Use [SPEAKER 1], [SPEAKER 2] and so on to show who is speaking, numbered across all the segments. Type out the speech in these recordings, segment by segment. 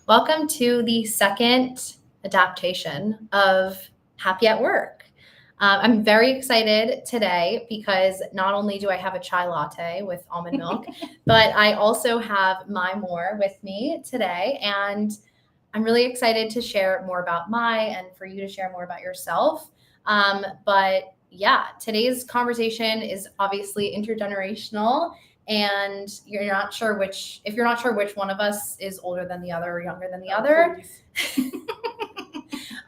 [SPEAKER 1] Welcome to the second adaptation of Happy at Work. I'm very excited today because not only do I have a chai latte with almond milk, but I also have Mai Moore with me today. And I'm really excited to share more about Mai and for you to share more about yourself. But yeah, today's conversation is obviously intergenerational. And if you're not sure which one of us is older than the other or younger than the other,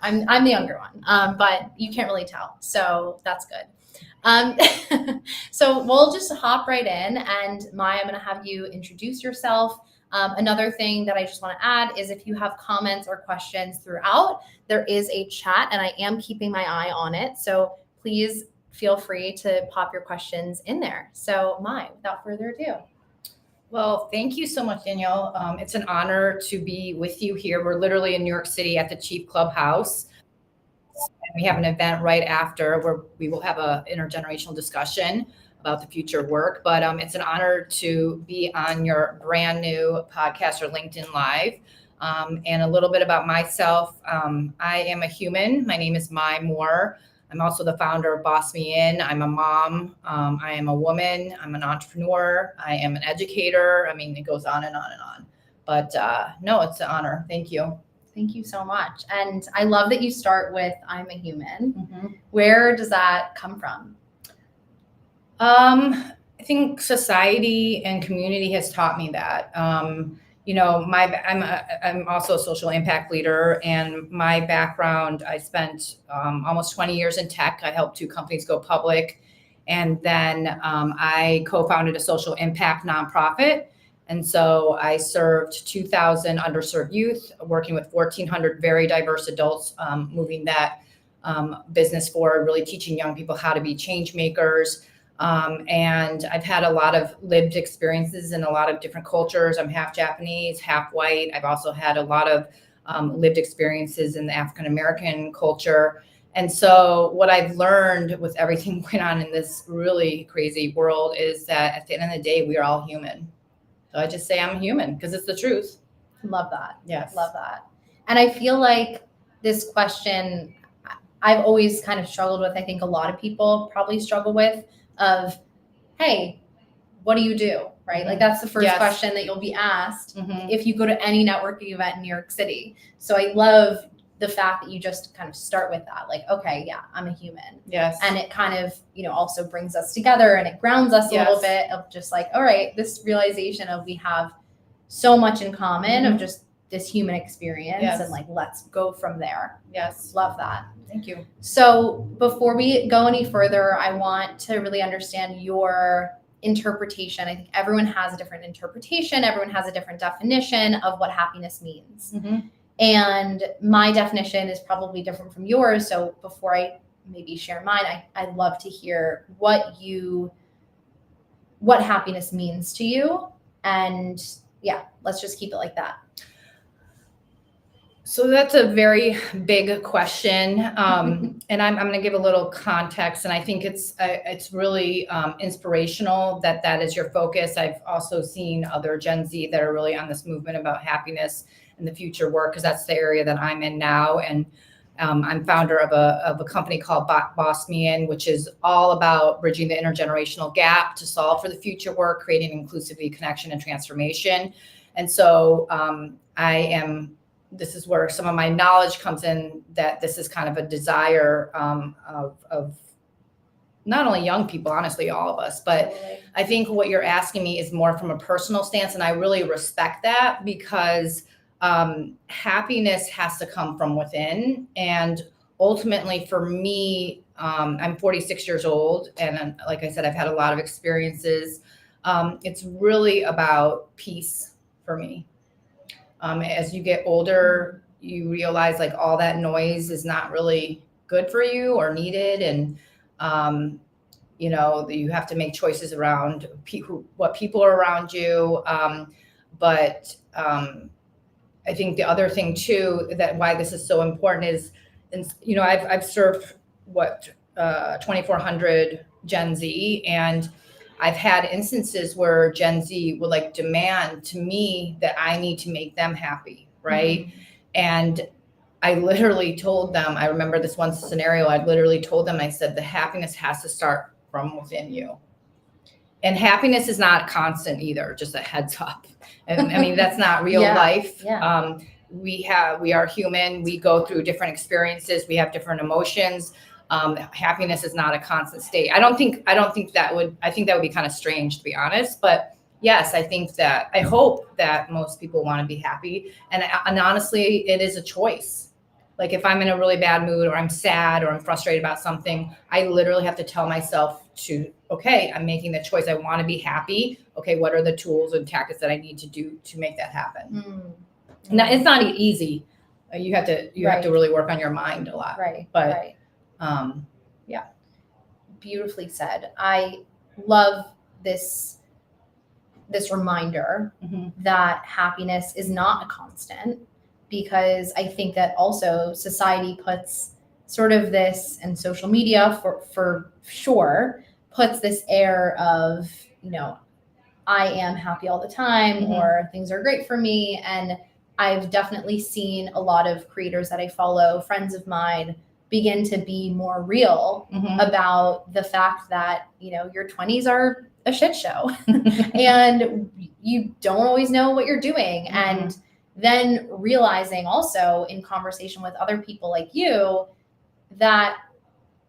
[SPEAKER 1] I'm the younger one, but you can't really tell, so that's good. So we'll just hop right in, and Maya, I'm going to have you introduce yourself. Another thing that I just want to add is if you have comments or questions throughout, there is a chat, and I am keeping my eye on it. So please feel free to pop your questions in there. So Mai, without further ado.
[SPEAKER 2] Well, thank you so much, Danielle. It's an honor to be with you here. We're literally in New York City at the Chief Clubhouse. We have an event right after where we will have an intergenerational discussion about the future of work. But it's an honor to be on your brand new podcast or LinkedIn Live. And a little bit about myself. I am a human. My name is Mai Moore. I'm also the founder of Boss Me In. I'm a mom. I am a woman. I'm an entrepreneur. I am an educator. I mean, it goes on and on and on. But no, it's an honor. Thank you.
[SPEAKER 1] Thank you so much. And I love that you start with I'm a human. Mm-hmm. Where does that come from?
[SPEAKER 2] I think society and community has taught me that. I'm also a social impact leader, and my background, I spent almost 20 years in tech. I helped 2 companies go public, and then I co-founded a social impact nonprofit. And so I served 2,000 underserved youth, working with 1,400 very diverse adults, moving that business forward, really teaching young people how to be change makers. And I've had a lot of lived experiences in a lot of different cultures. I'm half Japanese, half white. I've also had a lot of lived experiences in the African-American culture. And so what I've learned with everything going on in this really crazy world is that at the end of the day, we are all human. So I just say I'm human because it's the truth.
[SPEAKER 1] Love that.
[SPEAKER 2] Yes.
[SPEAKER 1] Love that. And I feel like this question I've always kind of struggled with. I think a lot of people probably struggle with of, hey, what do you do? Right? Like that's the first question that you'll be asked if you go to any networking event in New York City. So I love the fact that you just kind of start with that. Like, okay, yeah, I'm a human.
[SPEAKER 2] Yes.
[SPEAKER 1] And it kind of, also brings us together and it grounds us a little bit of just like, all right, this realization of we have so much in common of just this human experience and like, let's go from there.
[SPEAKER 2] Yes.
[SPEAKER 1] Love that.
[SPEAKER 2] Thank you.
[SPEAKER 1] So before we go any further, I want to really understand your interpretation. I think everyone has a different interpretation. Everyone has a different definition of what happiness means. And my definition is probably different from yours. So before I maybe share mine, I'd love to hear what happiness means to you. And yeah, let's just keep it like that.
[SPEAKER 2] So that's a very big question, and I'm going to give a little context, and I think it's really inspirational that is your focus. I've also seen other Gen Z that are really on this movement about happiness and the future work, because that's the area that I'm in now, and I'm founder of a company called Boss Me In, which is all about bridging the intergenerational gap to solve for the future work, creating inclusivity, connection, and transformation. And so this is where some of my knowledge comes in, that this is kind of a desire of not only young people, honestly, all of us, but I think what you're asking me is more from a personal stance. And I really respect that, because happiness has to come from within. And ultimately for me, I'm 46 years old. And like I said, I've had a lot of experiences. It's really about peace for me. As you get older, you realize like all that noise is not really good for you or needed. And, you have to make choices around what people are around you. But I think the other thing too, that why this is so important is, I've served 2,400 Gen Z, and I've had instances where Gen Z would like demand to me that I need to make them happy. right?
[SPEAKER 1] Mm-hmm.
[SPEAKER 2] And I literally told them, I remember this one scenario, I literally told them, I said, the happiness has to start from within you. And happiness is not constant either, just a heads up. And I mean, that's not real life.
[SPEAKER 1] Yeah.
[SPEAKER 2] We are human. We go through different experiences. We have different emotions. Happiness is not a constant state. I think that would be kind of strange, to be honest. But yes, I hope that most people want to be happy. And honestly, it is a choice. Like if I'm in a really bad mood or I'm sad or I'm frustrated about something, I literally have to tell myself okay, I'm making the choice. I want to be happy. Okay, what are the tools and tactics that I need to do to make that happen?
[SPEAKER 1] Mm-hmm.
[SPEAKER 2] Now, it's not easy. You have to really work on your mind a lot.
[SPEAKER 1] Right.
[SPEAKER 2] But
[SPEAKER 1] right.
[SPEAKER 2] Yeah.
[SPEAKER 1] Beautifully said. I love this reminder that happiness is not a constant, because I think that also society puts sort of this, and social media for sure puts this air of, I am happy all the time, or things are great for me. And I've definitely seen a lot of creators that I follow, friends of mine, begin to be more real about the fact that, your 20s are a shit show and you don't always know what you're doing. And then realizing also in conversation with other people like you that,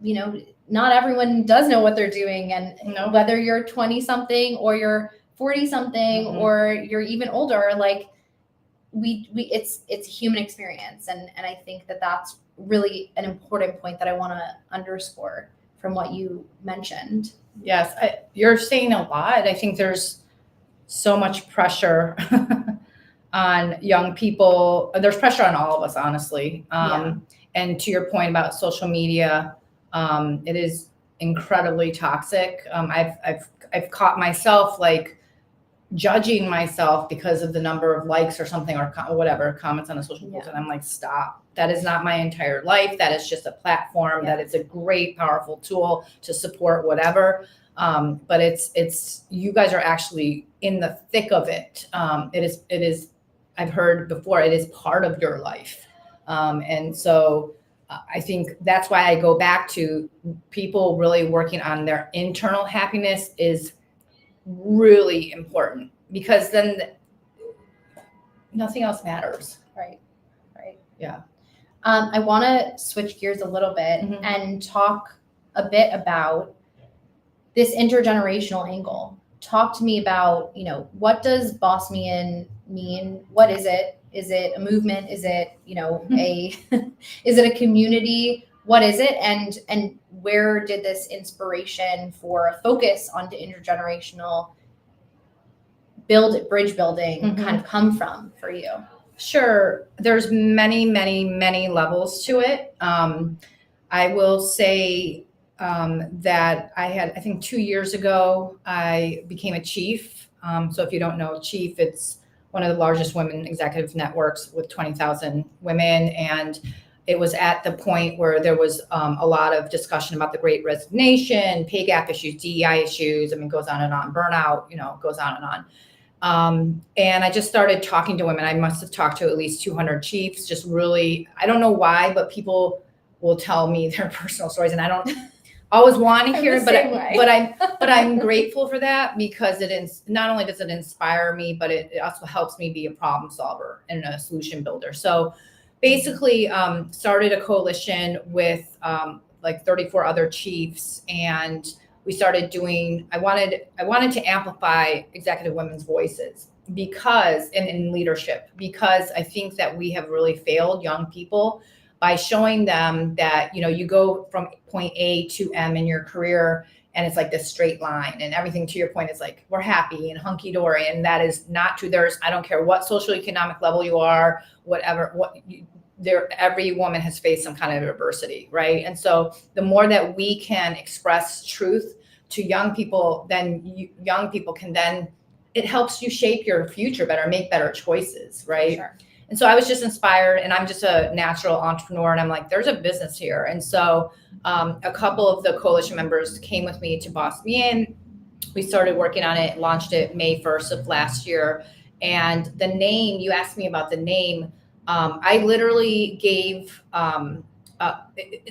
[SPEAKER 1] not everyone does know what they're doing. And whether you're 20 something or you're 40 something or you're even older, like it's a human experience. And I think that that's really an important point that I want to underscore from what you mentioned.
[SPEAKER 2] Yes, you're saying a lot. I think there's so much pressure on young people. There's pressure on all of us, honestly. And to your point about social media, it is incredibly toxic. I've caught myself like judging myself because of the number of likes or something, or whatever comments on a social post. And I'm like, stop. That is not my entire life. That is just a platform. That is a great, powerful tool to support whatever. But it's you guys are actually in the thick of it. It is. I've heard before, it is part of your life. And so I think that's why I go back to people really working on their internal happiness is really important, because then nothing else matters.
[SPEAKER 1] Right.
[SPEAKER 2] Yeah.
[SPEAKER 1] I want to switch gears a little bit and talk a bit about this intergenerational angle. Talk to me about, what does Boss Me In mean? What is it? Is it a movement? Is it, is it a community? What is it? And where did this inspiration for a focus on the intergenerational bridge building kind of come from for you?
[SPEAKER 2] Sure. There's many, many, many levels to it. I will say that I think 2 years ago, I became a chief. So if you don't know Chief, it's one of the largest women executive networks with 20,000 women. And it was at the point where there was a lot of discussion about the Great Resignation, pay gap issues, DEI issues. I mean, it goes on and on, burnout, goes on and on. And I just started talking to women. I must have talked to at least 200 chiefs, just really, I don't know why, but people will tell me their personal stories, and I don't always want to hear it, but I'm grateful for that, because it is not only does it inspire me, but it also helps me be a problem solver and a solution builder. So basically started a coalition with like 34 other chiefs, and we started doing, I wanted to amplify executive women's voices because, and in leadership, because I think that we have really failed young people by showing them that, you go from point A to M in your career, and it's like this straight line, and everything, to your point, is like, we're happy and hunky dory. And that is not true. I don't care what social economic level you are, whatever, every woman has faced some kind of adversity, right? And so the more that we can express truth to young people, then young people can it helps you shape your future better, make better choices, right?
[SPEAKER 1] Sure.
[SPEAKER 2] And so I was just inspired, and I'm just a natural entrepreneur, and I'm like, there's a business here. And so a couple of the coalition members came with me to Boss Me In. We started working on it, launched it May 1st of last year. And the name, you asked me about the name. I literally gave,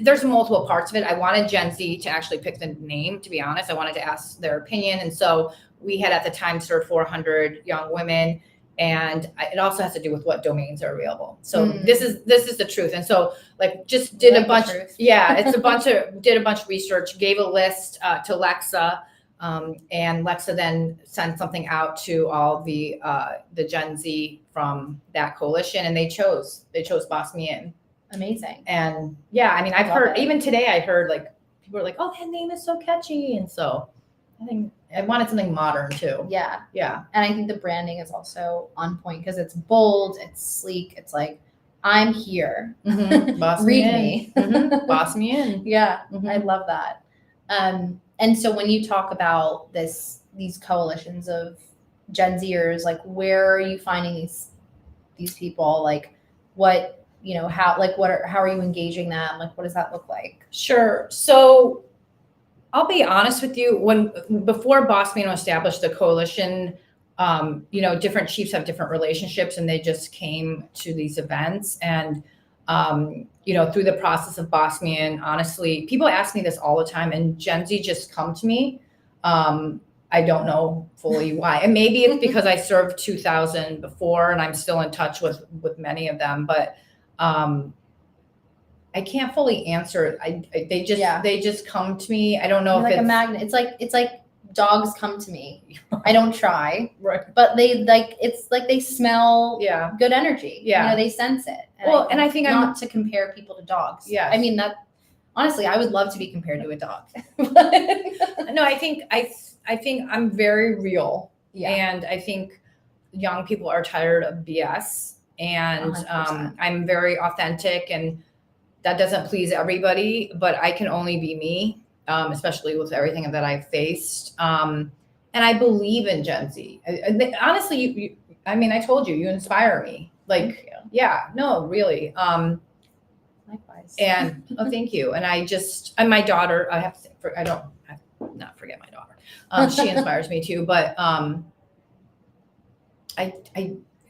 [SPEAKER 2] there's multiple parts of it. I wanted Gen Z to actually pick the name, to be honest. I wanted to ask their opinion. And so we had at the time served 400 young women. And it also has to do with what domains are available. So this is the truth. And so like just did a bunch, did a bunch of research, gave a list to Lexa, and Lexa then sent something out to all the Gen Z from that coalition, and they chose Boss Me In.
[SPEAKER 1] Amazing.
[SPEAKER 2] And yeah, I mean, I've heard even today, I heard like people are like, oh, that name is so catchy, and so I think I wanted something modern too.
[SPEAKER 1] Yeah.
[SPEAKER 2] Yeah.
[SPEAKER 1] And I think the branding is also on point because it's bold, it's sleek, it's like, I'm here.
[SPEAKER 2] Boss
[SPEAKER 1] Read
[SPEAKER 2] me. Boss me in.
[SPEAKER 1] Yeah. I love that. And so when you talk about these coalitions of Gen Zers, like where are you finding these people? Like what, how are you engaging them? Like what does that look like?
[SPEAKER 2] Sure. So I'll be honest with you, before Boss Me In established the coalition, different chiefs have different relationships, and they just came to these events. And, through the process of Boss Me In, honestly, people ask me this all the time, and Gen Z just come to me. I don't know fully why. And maybe it's because I served 2,000 before and I'm still in touch with many of them, but I can't fully answer it. They just come to me. I don't know.
[SPEAKER 1] You're
[SPEAKER 2] if
[SPEAKER 1] like
[SPEAKER 2] it's
[SPEAKER 1] a magnet. It's like dogs come to me. I don't try,
[SPEAKER 2] right,
[SPEAKER 1] but it's like they smell good energy.
[SPEAKER 2] Yeah.
[SPEAKER 1] They sense it.
[SPEAKER 2] And I think
[SPEAKER 1] not to compare people to dogs.
[SPEAKER 2] Yeah.
[SPEAKER 1] I mean that honestly, I would love to be compared to a dog.
[SPEAKER 2] No, I think I'm very real.
[SPEAKER 1] Yeah.
[SPEAKER 2] And I think young people are tired of BS, and
[SPEAKER 1] 100%.
[SPEAKER 2] I'm very authentic, and that doesn't please everybody, but I can only be me, especially with everything that I've faced. And I believe in Gen Z. Honestly, I told you, you inspire me. Like, yeah, no, really.
[SPEAKER 1] Likewise.
[SPEAKER 2] And thank you. And my daughter, I have to say, I not forget my daughter. She inspires me too, but I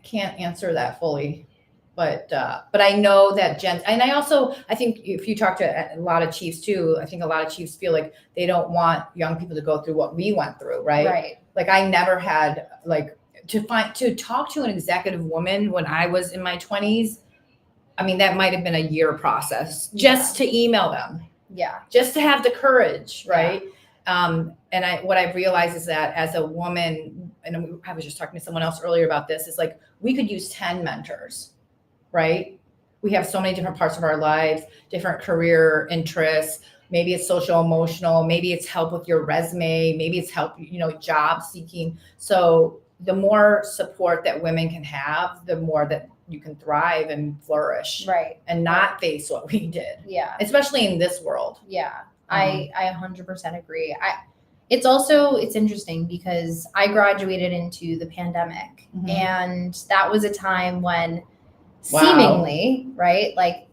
[SPEAKER 2] can't answer that fully. But I know that and I think if you talk to a lot of chiefs too, I think a lot of chiefs feel like they don't want young people to go through what we went through, right?
[SPEAKER 1] Right.
[SPEAKER 2] Like I never had to talk to an executive woman when I was in my 20s. I mean, that might have been a year process just to email them.
[SPEAKER 1] Yeah.
[SPEAKER 2] Just to have the courage, right? Yeah. And what I've realized is that as a woman, and I was just talking to someone else earlier about this, is like we could use 10 mentors. Right? We have so many different parts of our lives, different career interests. Maybe it's social emotional, maybe it's help with your resume, maybe it's help, job seeking. So the more support that women can have, the more that you can thrive and flourish.
[SPEAKER 1] Right.
[SPEAKER 2] And not face what we did.
[SPEAKER 1] Yeah.
[SPEAKER 2] Especially in this world.
[SPEAKER 1] Yeah. I 100% agree. It's interesting because I graduated into the pandemic, and that was a time when seemingly, right? Like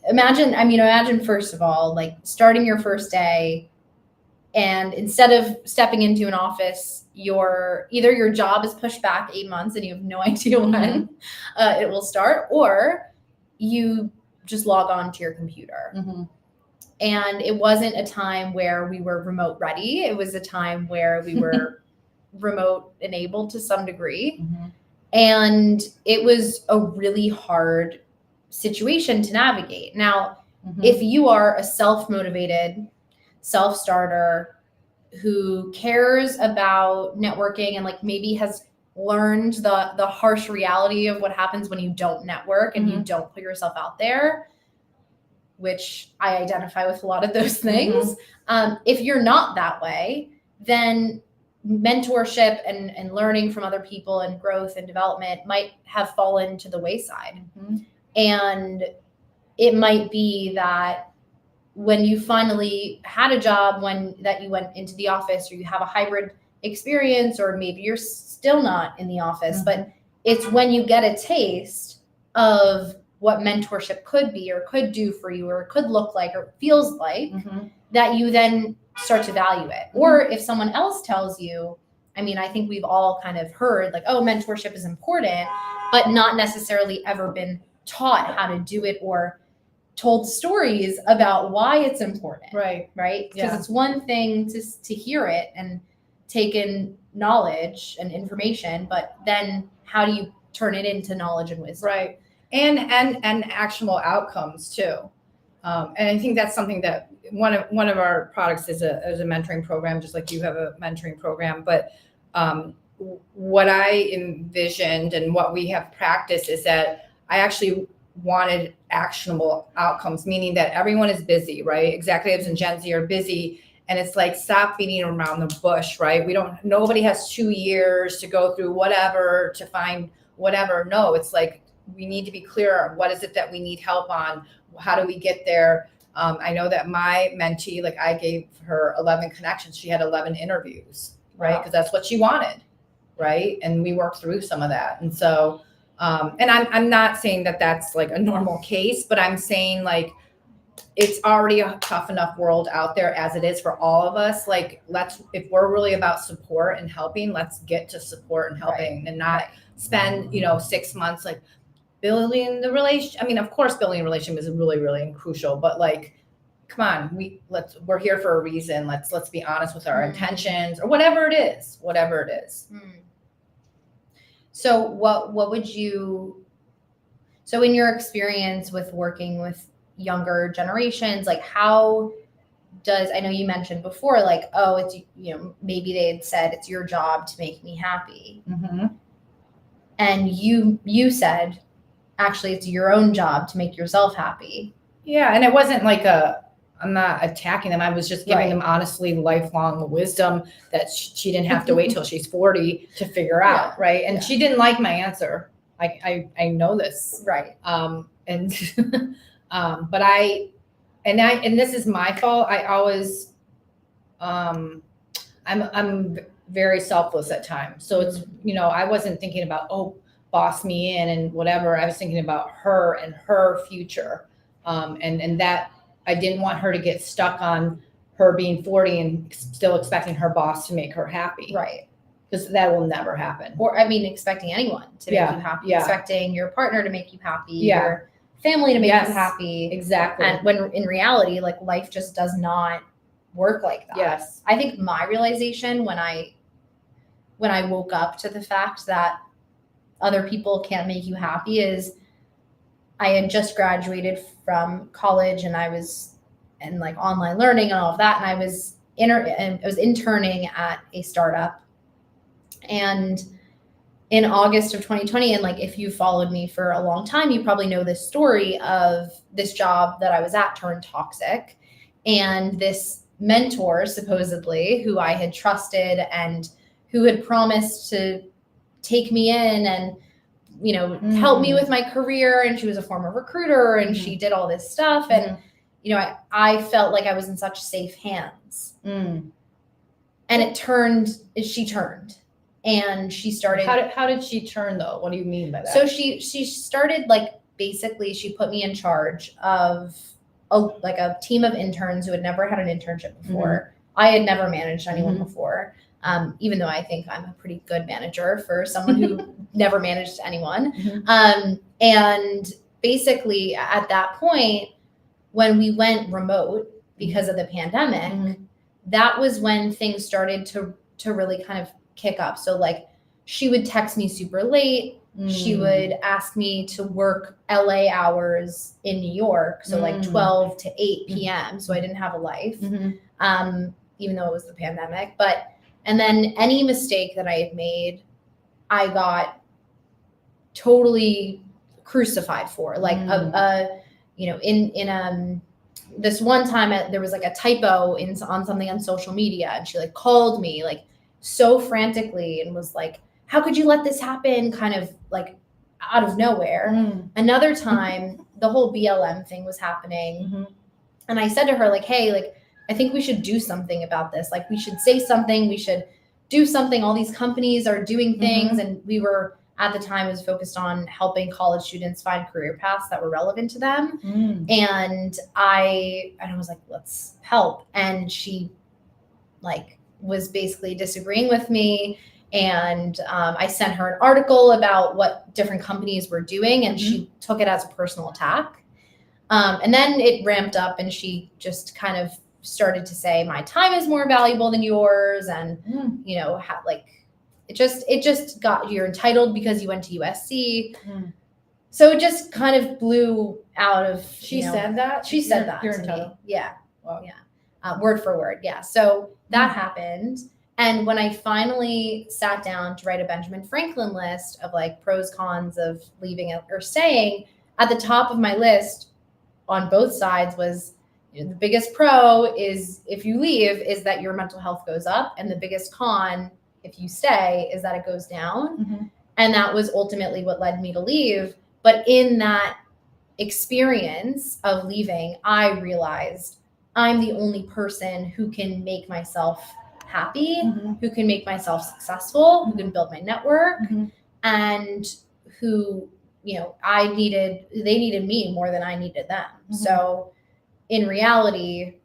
[SPEAKER 1] imagine first of all, like starting your first day, and instead of stepping into an office, either your job is pushed back 8 months and you have no idea when it will start, or you just log on to your computer. And it wasn't a time where we were remote ready. It was a time where we were remote enabled to some degree. And it was a really hard situation to navigate. Now, if you are a self-motivated self-starter who cares about networking and like maybe has learned the harsh reality of what happens when you don't network and you don't put yourself out there, which I identify with a lot of those things. If you're not that way, then mentorship and learning from other people and growth and development might have fallen to the wayside. And it might be that when you finally had a job, that you went into the office, or you have a hybrid experience, or maybe you're still not in the office, but it's when you get a taste of what mentorship could be or could do for you or could look like or feels like that you then start to value it. Or if someone else tells you, I think we've all kind of heard like, oh, mentorship is important, but not necessarily ever been taught how to do it or told stories about why it's important.
[SPEAKER 2] Right.
[SPEAKER 1] Right. Because
[SPEAKER 2] Yeah.
[SPEAKER 1] it's one thing to hear it and take in knowledge and information, but then how do you turn it into knowledge and wisdom?
[SPEAKER 2] Right. And actionable outcomes too. And I think that's something that one of our products is a mentoring program, just like you have a mentoring program. But what I envisioned and what we have practiced is that I actually wanted actionable outcomes, meaning that everyone is busy, right? Executives and Gen Z are busy. And it's like, stop beating around the bush, right? Nobody has 2 years to go through whatever to find whatever. No, it's like, we need to be clear on what is it that we need help on? How do we get there? I know that my mentee, like I gave her 11 connections. She had 11 interviews, right? Because that's what she wanted, right? And we worked through some of that. And so, and I'm not saying that that's like a normal case, but I'm saying like, it's already a tough enough world out there as it is for all of us. Like, if we're really about support and helping, let's get to support and helping and not spend, 6 months like building the relation. I mean, of course, building a relationship is really, really crucial, but like, come on, we're here for a reason. Let's be honest with our intentions or whatever it is.
[SPEAKER 1] So what would you, so in your experience with working with younger generations, like how does, I know you mentioned before, like, oh, it's, maybe they had said it's your job to make me happy.
[SPEAKER 2] Mm-hmm.
[SPEAKER 1] And you said, actually, it's your own job to make yourself happy.
[SPEAKER 2] Yeah. And it wasn't like I'm not attacking them. I was just giving them honestly lifelong wisdom that she didn't have to wait till she's 40 to figure out. Right. And she didn't like my answer. I know this.
[SPEAKER 1] Right.
[SPEAKER 2] And, but and this is my fault. I always, I'm very selfless at times. So it's, I wasn't thinking about, boss me in and whatever. I was thinking about her and her future. And that I didn't want her to get stuck on her being 40 and still expecting her boss to make her happy.
[SPEAKER 1] Right.
[SPEAKER 2] Because that will never happen.
[SPEAKER 1] Or, expecting anyone to make you happy, expecting your partner to make you happy, your family to make you happy.
[SPEAKER 2] Exactly.
[SPEAKER 1] And when in reality, like life just does not work like that.
[SPEAKER 2] Yes.
[SPEAKER 1] I think my realization when I woke up to the fact that other people can't make you happy is I had just graduated from college and I was in like online learning and all of that. And I was interning at a startup. And in August of 2020, and like if you followed me for a long time, you probably know this story of this job that I was at turned toxic. And this mentor, supposedly, who I had trusted and who had promised to take me in and help me with my career. And she was a former recruiter and she did all this stuff. And, I felt like I was in such safe hands. And she turned and she started.
[SPEAKER 2] How did she turn though? What do you mean by that?
[SPEAKER 1] So she started basically she put me in charge of a team of interns who had never had an internship before. I had never managed anyone before. Even though I think I'm a pretty good manager for someone who never managed anyone. And basically at that point, when we went remote because of the pandemic, that was when things started to really kind of kick up. So like she would text me super late. She would ask me to work LA hours in New York. So like 12 to 8 p.m. So I didn't have a life, even though it was the pandemic. And then any mistake that I had made, I got totally crucified for. Like this one time there was like a typo on something on social media, and she like called me like so frantically and was like, "How could you let this happen?" Kind of like out of nowhere. Another time, the whole BLM thing was happening, and I said to her like, "Hey, like I think we should do something about this. Like we should say something. We should do something. All these companies are doing things," and we were at the time was focused on helping college students find career paths that were relevant to them. And I was like, let's help. And she like was basically disagreeing with me. And I sent her an article about what different companies were doing, and she took it as a personal attack. And then it ramped up, and she just kind of started to say, my time is more valuable than yours. And, you know, it just got, you're entitled because you went to USC. So it just kind of blew out of,
[SPEAKER 2] She said that?
[SPEAKER 1] She said that
[SPEAKER 2] you're
[SPEAKER 1] to
[SPEAKER 2] entitled.
[SPEAKER 1] me. Yeah.
[SPEAKER 2] Wow.
[SPEAKER 1] Yeah. Word for word. Yeah. So that happened. And when I finally sat down to write a Benjamin Franklin list of like pros, cons of leaving or staying, at the top of my list on both sides was, you know, the biggest pro is if you leave is that your mental health goes up. And the biggest con, if you stay, is that it goes down. And that was ultimately what led me to leave. But in that experience of leaving, I realized I'm the only person who can make myself happy, who can make myself successful, who can build my network, and who, you know, they needed me more than I needed them. So in reality,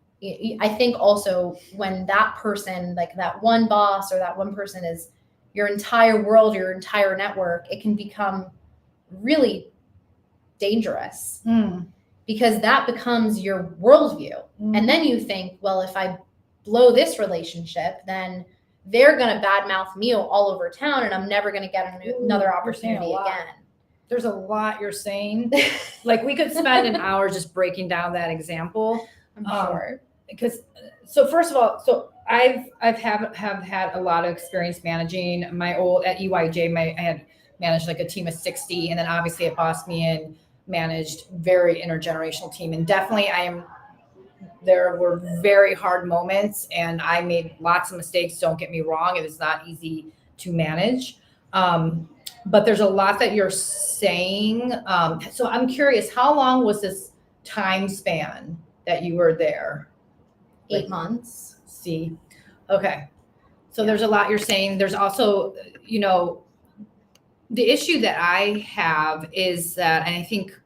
[SPEAKER 1] I think also when that person, like that one boss or that one person is your entire world, your entire network, it can become really dangerous because that becomes your worldview. And then you think, well, if I blow this relationship, then they're going to badmouth me all over town and I'm never going to get another opportunity again.
[SPEAKER 2] There's a lot you're saying. Like we could spend an hour just breaking down that example.
[SPEAKER 1] I'm sure.
[SPEAKER 2] Because so first of all, so have had a lot of experience managing my old at EYJ. I had managed like a team of 60, and then obviously at Boss Me and managed very intergenerational team. And definitely there were very hard moments and I made lots of mistakes. Don't get me wrong. It is not easy to manage. But there's a lot that you're saying. So I'm curious, how long was this time span that you were there?
[SPEAKER 1] 8 months.
[SPEAKER 2] See, okay. So there's a lot you're saying. There's also, you know, the issue that I have is that, and I think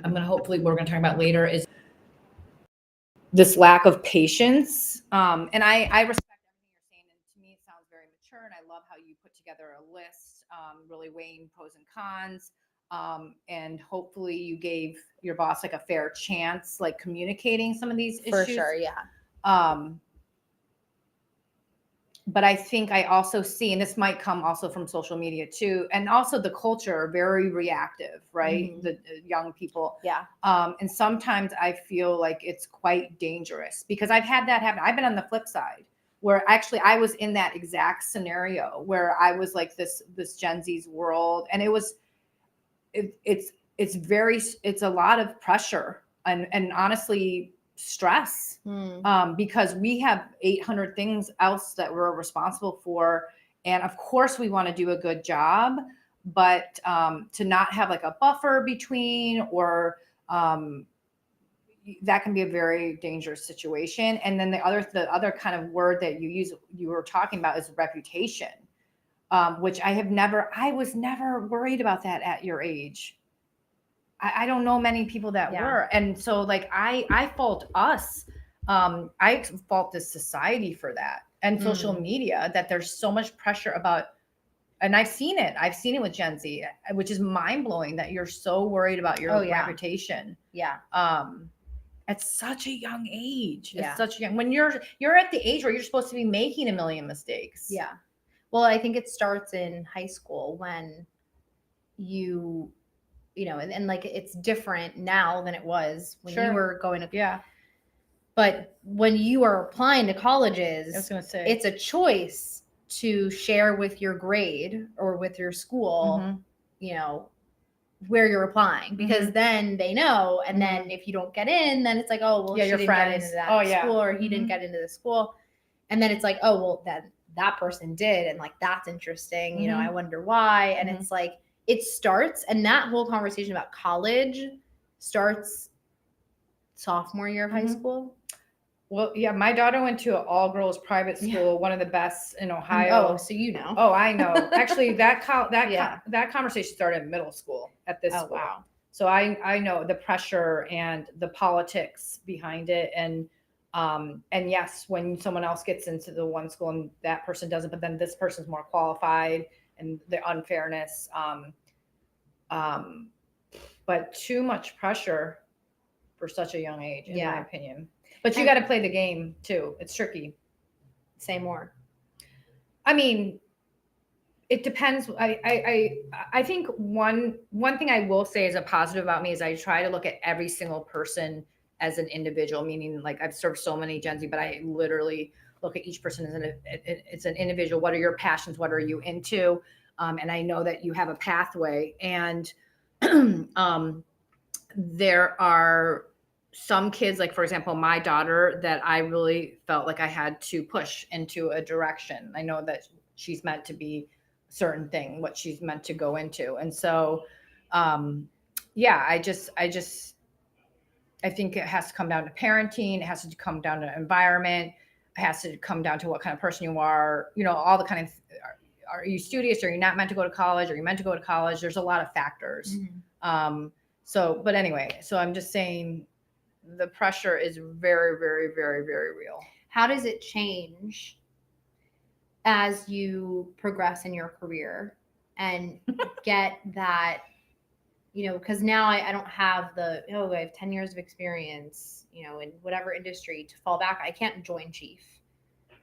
[SPEAKER 2] hopefully we're going to talk about later, is this lack of patience. And I respect everything you're saying. And to me, it sounds very mature. And I love how you put together a list, really weighing pros and cons. And hopefully you gave your boss like a fair chance, like communicating some of these issues.
[SPEAKER 1] For sure, yeah.
[SPEAKER 2] But I think I also see, and this might come also from social media too, and also the culture, very reactive, right? The young people.
[SPEAKER 1] Yeah.
[SPEAKER 2] And sometimes I feel like it's quite dangerous because I've had that happen. I've been on the flip side where actually I was in that exact scenario where I was like this Gen Z's world. And it's a lot of pressure and honestly stress because we have 800 things else that we're responsible for. And of course we want to do a good job, but to not have like a buffer between or that can be a very dangerous situation. And then the other kind of word that you were talking about is reputation, which I was never worried about that at your age. I don't know many people that were. And so like, I fault us. I fault this society for that and social media, that there's so much pressure about, and I've seen it with Gen Z, which is mind blowing that you're so worried about your reputation.
[SPEAKER 1] Yeah.
[SPEAKER 2] At such a young age, when you're at the age where you're supposed to be making a million mistakes.
[SPEAKER 1] Yeah. Well, I think it starts in high school when you know, and like it's different now than it was when you were going to.
[SPEAKER 2] Yeah.
[SPEAKER 1] But when you are applying to colleges,
[SPEAKER 2] I was going to say,
[SPEAKER 1] it's a choice to share with your grade or with your school, you know, where you're applying, because then they know. And then if you don't get in, then it's like, oh, well, she didn't get into that school or he didn't get into the school. And then it's like, oh, well, that person did. And like, that's interesting. You know, I wonder why. And it's like, it starts, and that whole conversation about college starts sophomore year of high school.
[SPEAKER 2] Well, yeah, my daughter went to an all-girls private school, one of the best in Ohio.
[SPEAKER 1] Oh, so you know.
[SPEAKER 2] Oh, I know. Actually, that conversation started in middle school at this school. Wow. So I know the pressure and the politics behind it. And And yes, when someone else gets into the one school and that person doesn't, but then this person's more qualified, and the unfairness. Um, but too much pressure for such a young age, in my opinion. But you got to play the game too. It's tricky.
[SPEAKER 1] Say more.
[SPEAKER 2] I mean, it depends. I think one thing I will say is a positive about me is I try to look at every single person as an individual. Meaning, like, I've served so many Gen Z, but I literally look at each person as it's an individual. What are your passions? What are you into? And I know that you have a pathway, and there are some kids, like, for example, my daughter, that I really felt like I had to push into a direction. I know that she's meant to be a certain thing, what she's meant to go into. And so, yeah, I think it has to come down to parenting. It has to come down to environment. It has to come down to what kind of person you are, all the kind of, are you studious? Are you not meant to go to college? Are you meant to go to college? There's a lot of factors. So, but anyway, so I'm just saying the pressure is very, very, very, very real.
[SPEAKER 1] How does it change as you progress in your career and get that, because now I don't have I have 10 years of experience, in whatever industry to fall back. I can't join chief,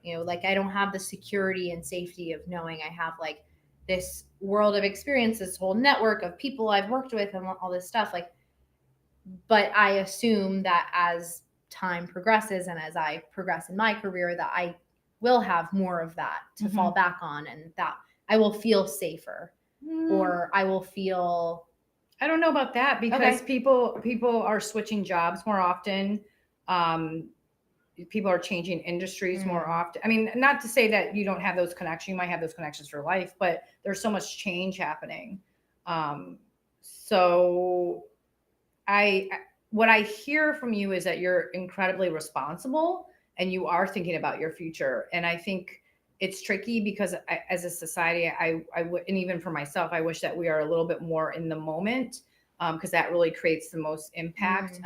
[SPEAKER 1] like I don't have the security and safety of knowing I have like this world of experience, this whole network of people I've worked with and all this stuff. Like, but I assume that as time progresses and as I progress in my career, that I will have more of that to fall back on, and that I will feel safer, or I will feel.
[SPEAKER 2] I don't know about that, because people are switching jobs more often. People are changing industries more often. I mean, not to say that you don't have those connections. You might have those connections for life, but there's so much change happening. So what I hear from you is that you're incredibly responsible and you are thinking about your future. And I think it's tricky because as a society, I would, and even for myself, I wish that we are a little bit more in the moment, because that really creates the most impact.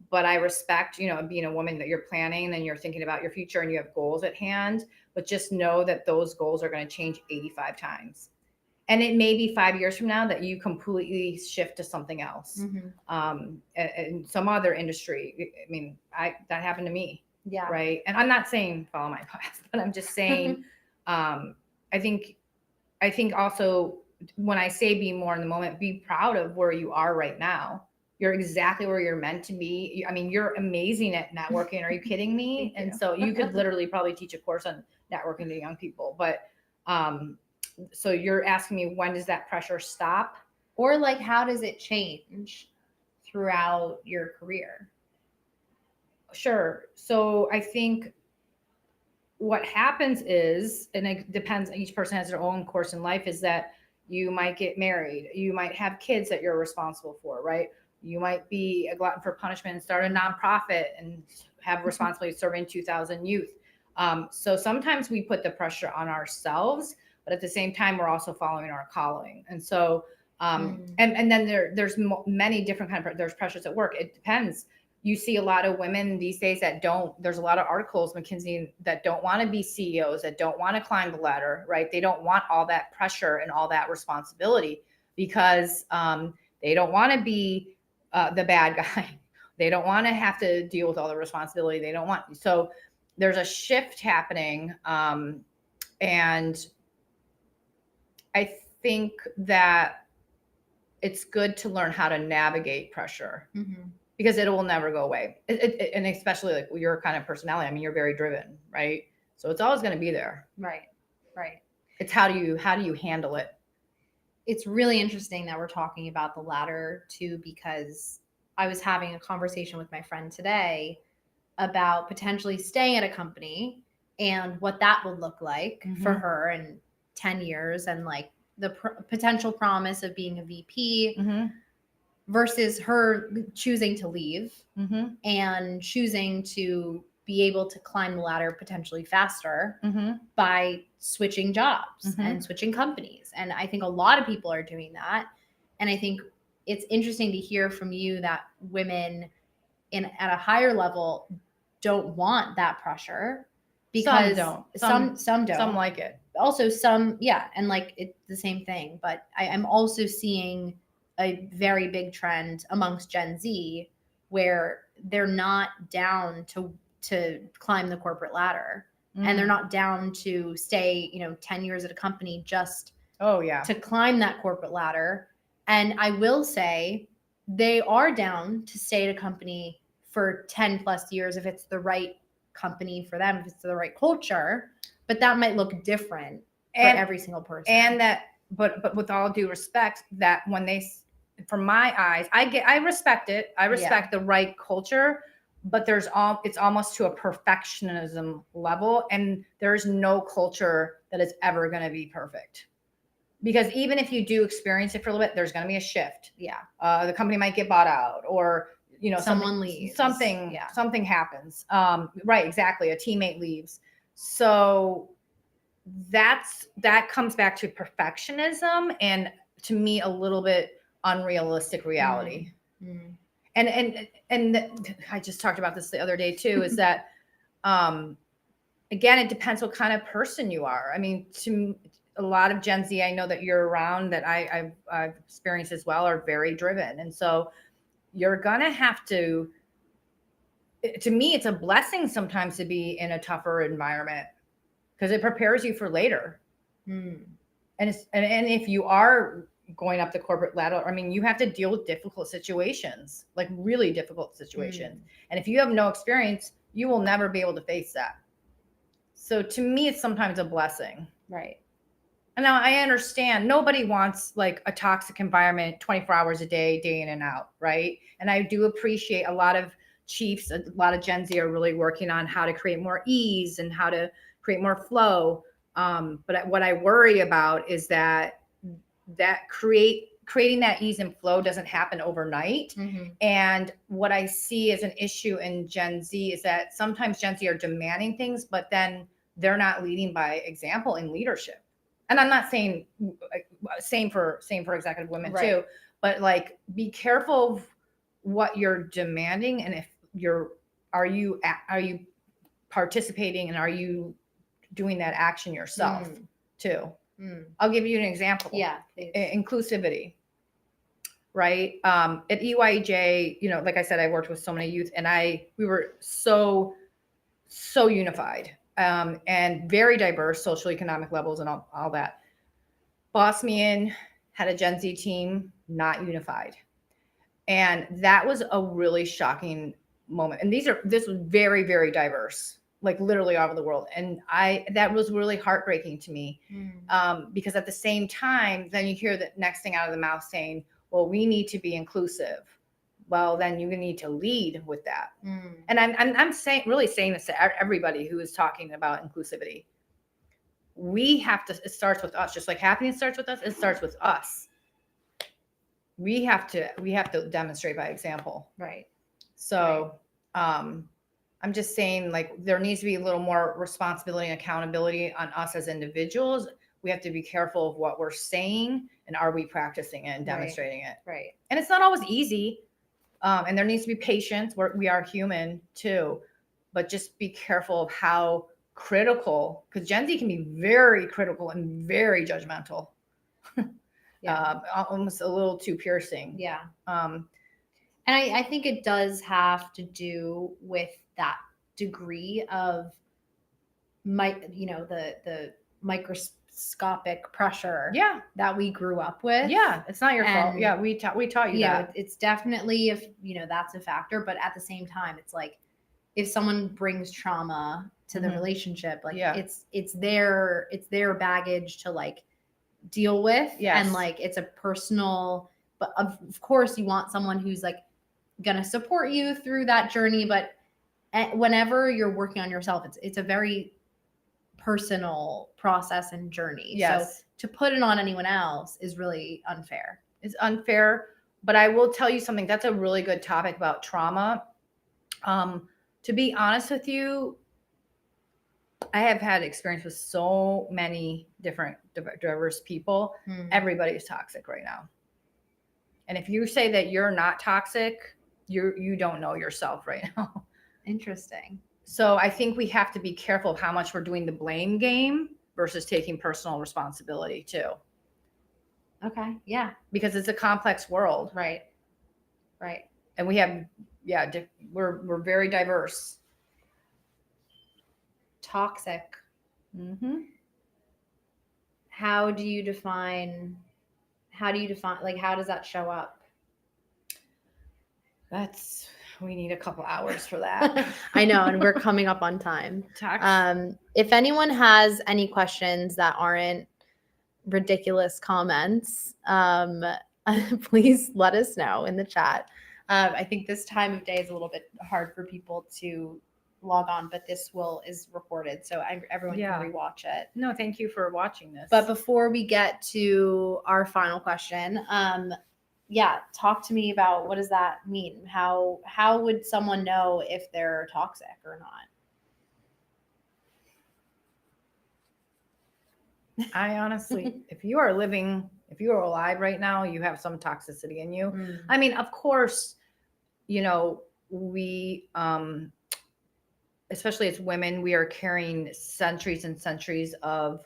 [SPEAKER 2] But I respect, being a woman, that you're planning and you're thinking about your future and you have goals at hand, but just know that those goals are going to change 85 times. And it may be 5 years from now that you completely shift to something else, and some other industry. I mean, that happened to me.
[SPEAKER 1] Yeah.
[SPEAKER 2] Right. And I'm not saying follow my path, but I'm just saying, I think also, when I say be more in the moment, be proud of where you are right now. You're exactly where you're meant to be. I mean, you're amazing at networking. Are you kidding me? And so you could literally probably teach a course on networking to young people. But so you're asking me, when does that pressure stop?
[SPEAKER 1] Or like, how does it change throughout your career?
[SPEAKER 2] Sure. So I think what happens is, and it depends, each person has their own course in life, is that you might get married. You might have kids that you're responsible for, right? You might be a glutton for punishment and start a nonprofit and have responsibility serving 2,000 youth. So sometimes we put the pressure on ourselves, but at the same time, we're also following our calling. And so, and then there's many different there's pressures at work. It depends. You see a lot of women these days there's a lot of articles, McKinsey, that don't want to be CEOs, that don't want to climb the ladder, right? They don't want all that pressure and all that responsibility because they don't want to be the bad guy. They don't want to have to deal with all the responsibility. They don't want. So there's a shift happening. And I think that it's good to learn how to navigate pressure. Because it will never go away. And especially like your kind of personality. I mean, you're very driven, right? So it's always going to be there.
[SPEAKER 1] Right.
[SPEAKER 2] It's how do you handle it?
[SPEAKER 1] It's really interesting that we're talking about the ladder too, because I was having a conversation with my friend today about potentially staying at a company and what that would look like for her in 10 years, and like the potential promise of being a VP. Versus her choosing to leave and choosing to be able to climb the ladder potentially faster by switching jobs and switching companies. And I think a lot of people are doing that. And I think it's interesting to hear from you that women at a higher level don't want that pressure because
[SPEAKER 2] some don't.
[SPEAKER 1] Some don't.
[SPEAKER 2] Some like it.
[SPEAKER 1] Also some, yeah, and like it's the same thing. But I'm also seeing a very big trend amongst Gen Z where they're not down to climb the corporate ladder, and they're not down to stay, 10 years at a company just to climb that corporate ladder. And I will say they are down to stay at a company for 10 plus years if it's the right company for them, if it's the right culture, but that might look different for every single person.
[SPEAKER 2] And that, but with all due respect, that when they, from my eyes, I respect it. I respect the right culture, but it's almost to a perfectionism level, and there's no culture that is ever going to be perfect. Because even if you do experience it for a little bit, there's going to be a shift.
[SPEAKER 1] Yeah.
[SPEAKER 2] The company might get bought out, or
[SPEAKER 1] someone leaves.
[SPEAKER 2] Something happens. Right, exactly. A teammate leaves. So that comes back to perfectionism, and to me a little bit unrealistic reality. And I just talked about this the other day too, is that again, it depends what kind of person you are. I mean, to a lot of Gen Z I know that you're around, that I've experienced as well, are very driven. And so you're gonna have to me, it's a blessing sometimes to be in a tougher environment, because it prepares you for later. And if you are going up the corporate ladder, I mean, you have to deal with difficult situations, like really difficult situations. And if you have no experience, you will never be able to face that. So to me, it's sometimes a blessing.
[SPEAKER 1] Right.
[SPEAKER 2] And now I understand nobody wants like a toxic environment 24 hours a day, day in and out, right? And I do appreciate a lot of chiefs, a lot of Gen Z are really working on how to create more ease and how to create more flow. But what I worry about is that creating that ease and flow doesn't happen overnight. And what I see as an issue in Gen Z is that sometimes Gen Z are demanding things, but then they're not leading by example in leadership. And I'm not saying same for executive women too, but like, be careful of what you're demanding, and if are you participating, and are you doing that action yourself too? I'll give you an example.
[SPEAKER 1] Yeah, please.
[SPEAKER 2] Inclusivity, right? At EYJ, like I said, I worked with so many youth, and we were so unified, and very diverse social economic levels and all that. Boss me in, had a Gen Z team, not unified. And that was a really shocking moment. And this was very, very diverse, like literally all over the world. And that was really heartbreaking to me, because at the same time, then you hear the next thing out of the mouth saying, well, we need to be inclusive. Well, then you need to lead with that. And I'm really saying this to everybody who is talking about inclusivity. It starts with us, just like happiness starts with us. It starts with us. We have to demonstrate by example.
[SPEAKER 1] Right.
[SPEAKER 2] So, I'm just saying, like, there needs to be a little more responsibility and accountability on us as individuals. We have to be careful of what we're saying, and are we practicing it and demonstrating it?
[SPEAKER 1] Right.
[SPEAKER 2] And it's not always easy. And there needs to be patience. We are human too, but just be careful of how critical, because Gen Z can be very critical and very judgmental. Almost a little too piercing.
[SPEAKER 1] Yeah. And I think it does have to do with that degree of the microscopic pressure that we grew up with.
[SPEAKER 2] Yeah, it's not your fault. Yeah, we taught you that.
[SPEAKER 1] It's definitely, if that's a factor, but at the same time, it's like, if someone brings trauma to the relationship, like it's their baggage to like deal with. And like, it's a personal, but of course you want someone who's like gonna support you through that journey, but whenever you're working on yourself, it's a very personal process and journey. So to put it on anyone else is really unfair.
[SPEAKER 2] It's unfair, but I will tell you something. That's a really good topic about trauma. To be honest with you, I have had experience with so many different diverse people. Everybody is toxic right now. And if you say that you're not toxic, you don't know yourself right now.
[SPEAKER 1] Interesting.
[SPEAKER 2] So I think we have to be careful of how much we're doing the blame game versus taking personal responsibility too,
[SPEAKER 1] Okay. Yeah.
[SPEAKER 2] because it's a complex world,
[SPEAKER 1] Right. Right.
[SPEAKER 2] and we have, we're very diverse.
[SPEAKER 1] Toxic.
[SPEAKER 2] Mm-hmm.
[SPEAKER 1] How do you define, like, how does that show up?
[SPEAKER 2] We need a couple hours for that.
[SPEAKER 1] I know, and we're coming up on time. If anyone has any questions that aren't ridiculous comments, please let us know in the chat. I think this time of day is a little bit hard for people to log on, but this is recorded, so everyone
[SPEAKER 2] Yeah.
[SPEAKER 1] can rewatch it.
[SPEAKER 2] No, thank you for watching this.
[SPEAKER 1] But before we get to our final question, talk to me about, what does that mean? How would someone know if they're toxic or not?
[SPEAKER 2] I honestly, if you are alive right now, you have some toxicity in you. I mean, of course, we, especially as women, we are carrying centuries and centuries of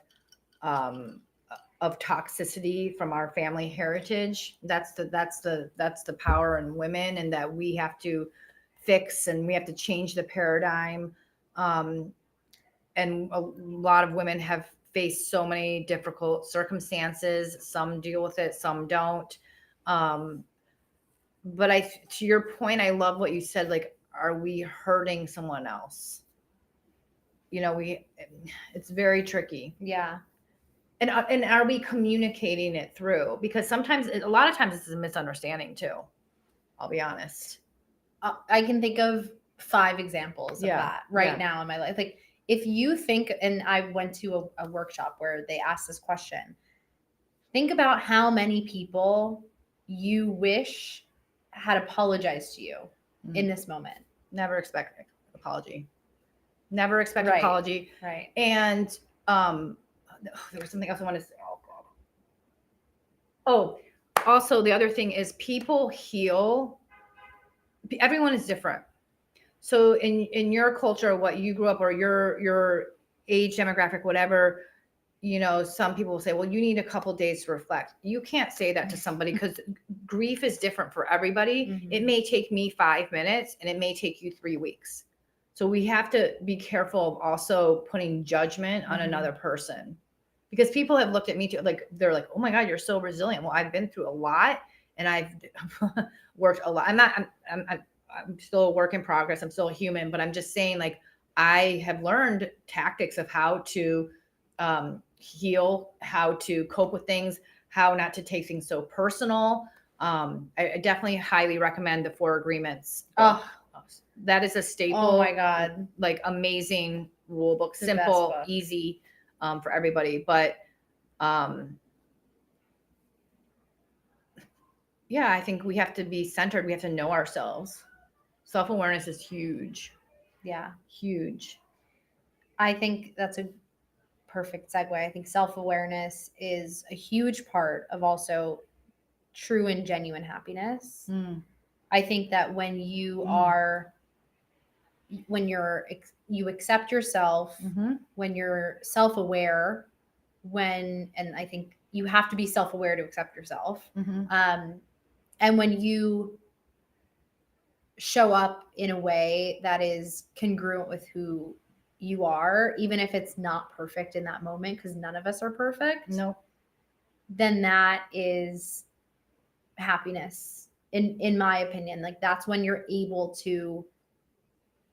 [SPEAKER 2] toxicity from our family heritage. That's the power in women, and that we have to fix, and we have to change the paradigm. And a lot of women have faced so many difficult circumstances. Some deal with it, some don't. But to your point, I love what you said. Like, are we hurting someone else? It's very tricky.
[SPEAKER 1] Yeah.
[SPEAKER 2] And are we communicating it through? Because a lot of times this is a misunderstanding too. I'll be honest.
[SPEAKER 1] I can think of 5 examples of that now in my life. Like, if you think, and I went to a workshop where they asked this question, think about how many people you wish had apologized to you in this moment.
[SPEAKER 2] Never expect apology. Never expect apology.
[SPEAKER 1] Right.
[SPEAKER 2] And there was something else I wanted to say. Oh, also the other thing is, people heal. Everyone is different. So in your culture, what you grew up, or your age demographic, whatever, some people will say, well, you need a couple days to reflect. You can't say that to somebody, because grief is different for everybody.
[SPEAKER 1] Mhm.
[SPEAKER 2] It may take me 5 minutes, and it may take you 3 weeks. So we have to be careful of also putting judgment on another person, because people have looked at me too, like, they're like, oh my God, you're so resilient. Well, I've been through a lot, and I've worked a lot. I'm still a work in progress. I'm still a human, but I'm just saying, like, I have learned tactics of how to heal, how to cope with things, how not to take things so personal. I definitely highly recommend the 4 Agreements. That is a staple.
[SPEAKER 1] Oh my God.
[SPEAKER 2] Like, amazing rule book,
[SPEAKER 1] The
[SPEAKER 2] simple,
[SPEAKER 1] best book.
[SPEAKER 2] easy for everybody. But I think we have to be centered. We have to know ourselves. Self-awareness is huge.
[SPEAKER 1] Yeah.
[SPEAKER 2] Huge.
[SPEAKER 1] I think that's a perfect segue. I think self-awareness is a huge part of also true and genuine happiness. I think that when you you accept yourself, when you're self-aware, and I think you have to be self-aware to accept yourself. And when you show up in a way that is congruent with who you are, even if it's not perfect in that moment, because none of us are perfect.
[SPEAKER 2] No.
[SPEAKER 1] Then that is happiness, in my opinion. Like, that's when you're able to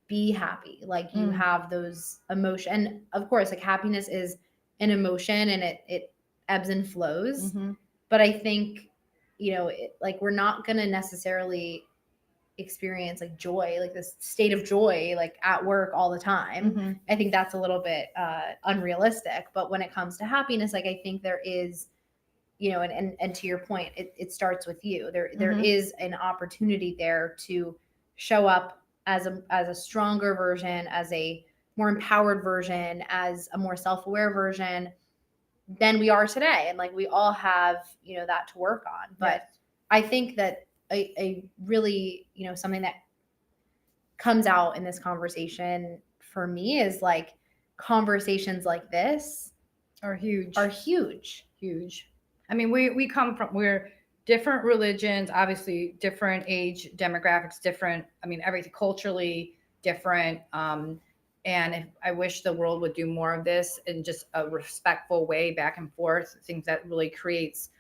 [SPEAKER 1] be happy. Like, you have those emotions. And of course, like, happiness is an emotion, and it ebbs and flows. But I think, like, we're not going to necessarily experience like joy, like this state of joy, like at work all the time. I think that's a little bit unrealistic. But when it comes to happiness, like, I think there is, and to your point, it starts with you. There is an opportunity there to show up as a stronger version, as a more empowered version, as a more self-aware version than we are today. And like, we all have, that to work on. But I think that a really, something that comes out in this conversation for me is like conversations like this
[SPEAKER 2] Are huge.
[SPEAKER 1] are huge.
[SPEAKER 2] Huge. I mean, we're different religions, obviously different age demographics, different, I mean, everything culturally different. And I wish the world would do more of this in just a respectful way back and forth. I think that really creates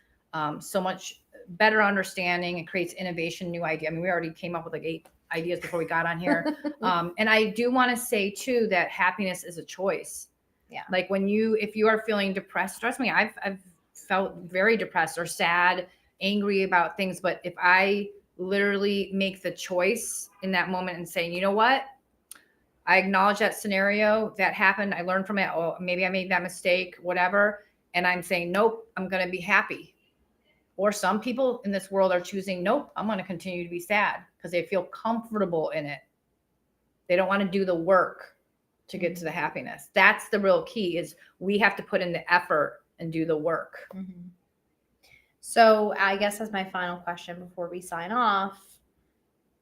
[SPEAKER 2] so much better understanding and creates innovation, new idea. I mean, we already came up with like 8 ideas before we got on here. And I do want to say too, that happiness is a choice.
[SPEAKER 1] Yeah.
[SPEAKER 2] Like if you are feeling depressed, trust me, I've felt very depressed or sad, angry about things. But if I literally make the choice in that moment and say, you know what? I acknowledge that scenario that happened. I learned from it. Oh, maybe I made that mistake, whatever. And I'm saying, nope, I'm going to be happy. Or some people in this world are choosing, nope, I'm going to continue to be sad because they feel comfortable in it. They don't want to do the work to get to the happiness. That's the real key, is we have to put in the effort and do the work.
[SPEAKER 1] Mm-hmm. So I guess as my final question before we sign off,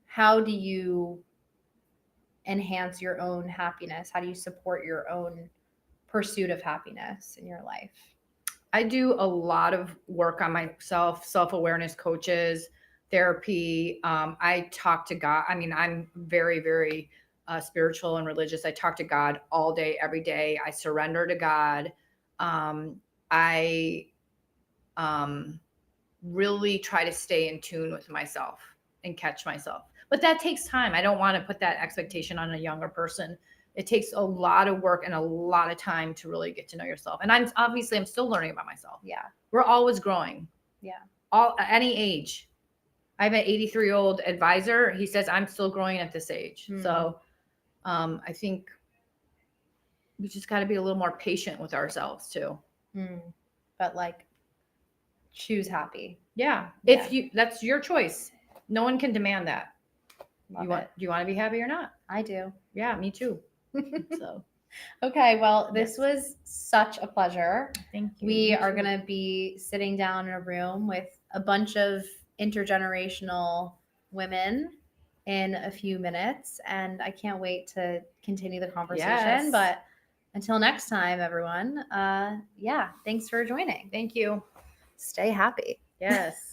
[SPEAKER 1] how do you enhance your own happiness? How do you support your own pursuit of happiness in your life?
[SPEAKER 2] I do a lot of work on myself, self-awareness coaches, therapy. I talk to God. I mean, I'm very, very spiritual and religious. I talk to God all day, every day. I surrender to God. I really try to stay in tune with myself and catch myself. But that takes time. I don't want to put that expectation on a younger person. It takes a lot of work and a lot of time to really get to know yourself. And I'm still learning about myself.
[SPEAKER 1] Yeah.
[SPEAKER 2] We're always growing.
[SPEAKER 1] Yeah.
[SPEAKER 2] Any age. I have an 83-year-old advisor. He says I'm still growing at this age. So I think we just got to be a little more patient with ourselves too.
[SPEAKER 1] But like, choose happy.
[SPEAKER 2] Yeah. That's your choice. No one can demand that. Do you want to be happy or not?
[SPEAKER 1] I do.
[SPEAKER 2] Yeah, me too. So,
[SPEAKER 1] okay. Well, this was such a pleasure.
[SPEAKER 2] Thank you.
[SPEAKER 1] We are going to be sitting down in a room with a bunch of intergenerational women in a few minutes, and I can't wait to continue the conversation.
[SPEAKER 2] Yes.
[SPEAKER 1] But until next time, everyone, thanks for joining.
[SPEAKER 2] Thank you.
[SPEAKER 1] Stay happy.
[SPEAKER 2] Yes.